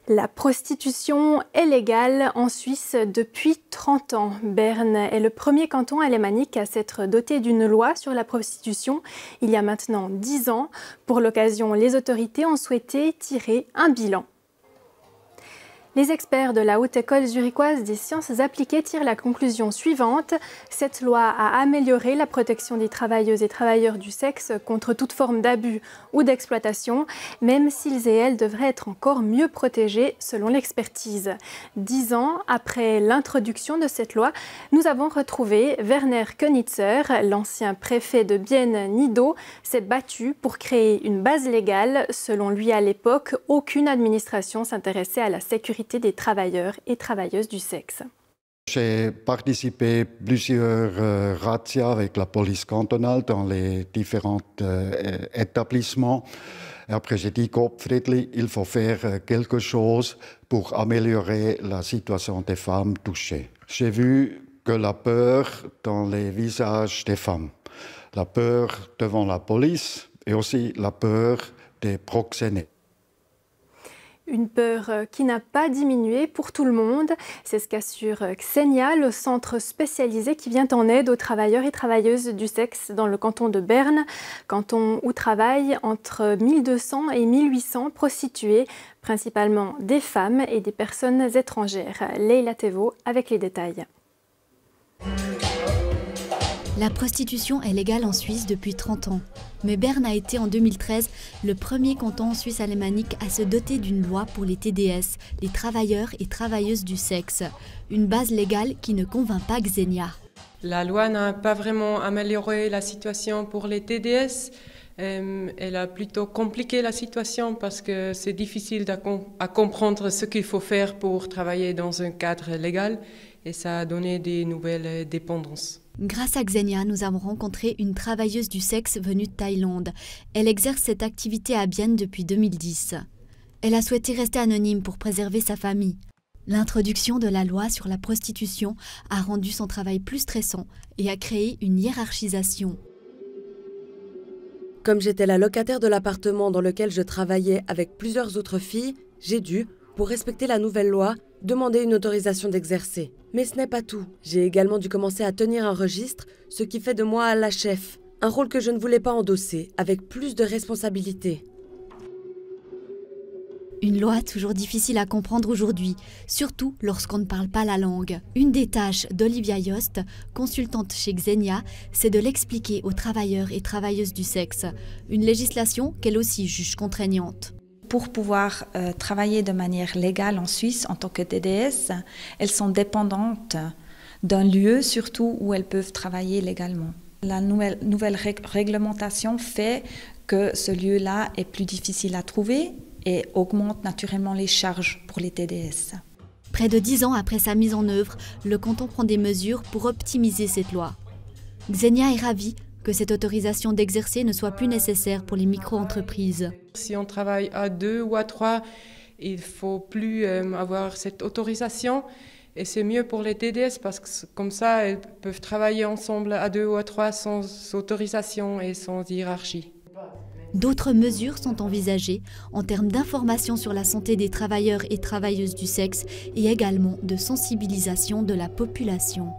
La prostitution est légale en Suisse depuis 30 ans. Berne est le premier canton alémanique à s'être doté d'une loi sur la prostitution il y a maintenant 10 ans. Pour l'occasion, les autorités ont souhaité tirer un bilan. Les experts de la Haute École zurichoise des sciences appliquées tirent la conclusion suivante. Cette loi a amélioré la protection des travailleuses et travailleurs du sexe contre toute forme d'abus ou d'exploitation, même s'ils et elles devraient être encore mieux protégés selon l'expertise. 10 ans après l'introduction de cette loi, nous avons retrouvé Werner Könitzer, l'ancien préfet de Bienne-Nidau, s'est battu pour créer une base légale. Selon lui, à l'époque, aucune administration s'intéressait à la sécurité des travailleurs et travailleuses du sexe. J'ai participé à plusieurs razzias avec la police cantonale dans les différents établissements. Et après, j'ai dit qu'Opfriedli, il faut faire quelque chose pour améliorer la situation des femmes touchées. J'ai vu que la peur dans les visages des femmes, la peur devant la police et aussi la peur des proxénètes. Une peur qui n'a pas diminué pour tout le monde. C'est ce qu'assure Xenia, le centre spécialisé qui vient en aide aux travailleurs et travailleuses du sexe dans le canton de Berne, canton où travaillent entre 1200 et 1800 prostituées, principalement des femmes et des personnes étrangères. Leila Tevo avec les détails. La prostitution est légale en Suisse depuis 30 ans. Mais Berne a été en 2013 le premier canton en Suisse alémanique à se doter d'une loi pour les TDS, les travailleurs et travailleuses du sexe. Une base légale qui ne convainc pas Xenia. La loi n'a pas vraiment amélioré la situation pour les TDS. Elle a plutôt compliqué la situation parce que c'est difficile à comprendre ce qu'il faut faire pour travailler dans un cadre légal et ça a donné des nouvelles dépendances. Grâce à Xenia, nous avons rencontré une travailleuse du sexe venue de Thaïlande. Elle exerce cette activité à Bienne depuis 2010. Elle a souhaité rester anonyme pour préserver sa famille. L'introduction de la loi sur la prostitution a rendu son travail plus stressant et a créé une hiérarchisation. Comme j'étais la locataire de l'appartement dans lequel je travaillais avec plusieurs autres filles, j'ai dû, pour respecter la nouvelle loi, demander une autorisation d'exercer. Mais ce n'est pas tout. J'ai également dû commencer à tenir un registre, ce qui fait de moi la chef. Un rôle que je ne voulais pas endosser, avec plus de responsabilités. Une loi toujours difficile à comprendre aujourd'hui, surtout lorsqu'on ne parle pas la langue. Une des tâches d'Olivia Yost, consultante chez Xenia, c'est de l'expliquer aux travailleurs et travailleuses du sexe. Une législation qu'elle aussi juge contraignante. Pour pouvoir travailler de manière légale en Suisse en tant que TDS, elles sont dépendantes d'un lieu surtout où elles peuvent travailler légalement. La nouvelle réglementation fait que ce lieu-là est plus difficile à trouver et augmente naturellement les charges pour les TDS. Près de 10 ans après sa mise en œuvre, le canton prend des mesures pour optimiser cette loi. Xenia est ravie que cette autorisation d'exercer ne soit plus nécessaire pour les micro-entreprises. Si on travaille à 2 ou à 3, il ne faut plus avoir cette autorisation. Et c'est mieux pour les TDS parce que comme ça, elles peuvent travailler ensemble à 2 ou à 3 sans autorisation et sans hiérarchie. D'autres mesures sont envisagées en termes d'information sur la santé des travailleurs et travailleuses du sexe et également de sensibilisation de la population.